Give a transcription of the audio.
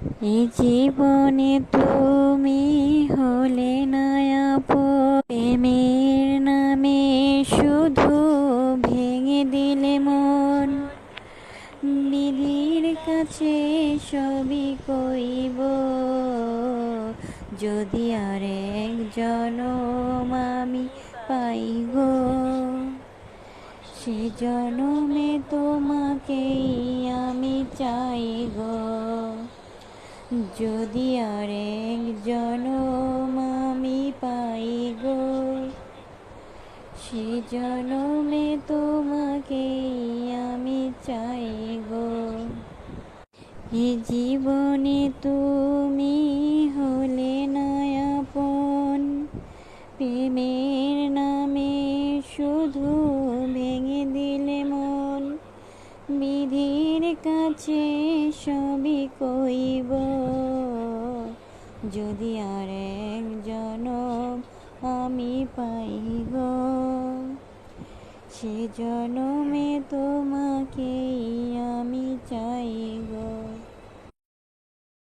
এই জীবনে তুমি হলে না আপন, প্রেমের নামে শুধু ভেঙে দিলে মন। বিধির কাছে সবই কইব, যদি আর এক জনম আমি পাই গো, সে জনমে তোমাকেই আমি চাই গো। যদি আর এক জনম আমি পাই গো, সে জনমে তোমাকেই আমি চাই গো। এ জীবনে তুমি হলে না আপন, প্রেমের নামে শুধু ভেঙে দিলে মন। বিধির কাছে সবই কইব, যদি আর এক জনম আমি পাই গো, সে জনমে তোমাকে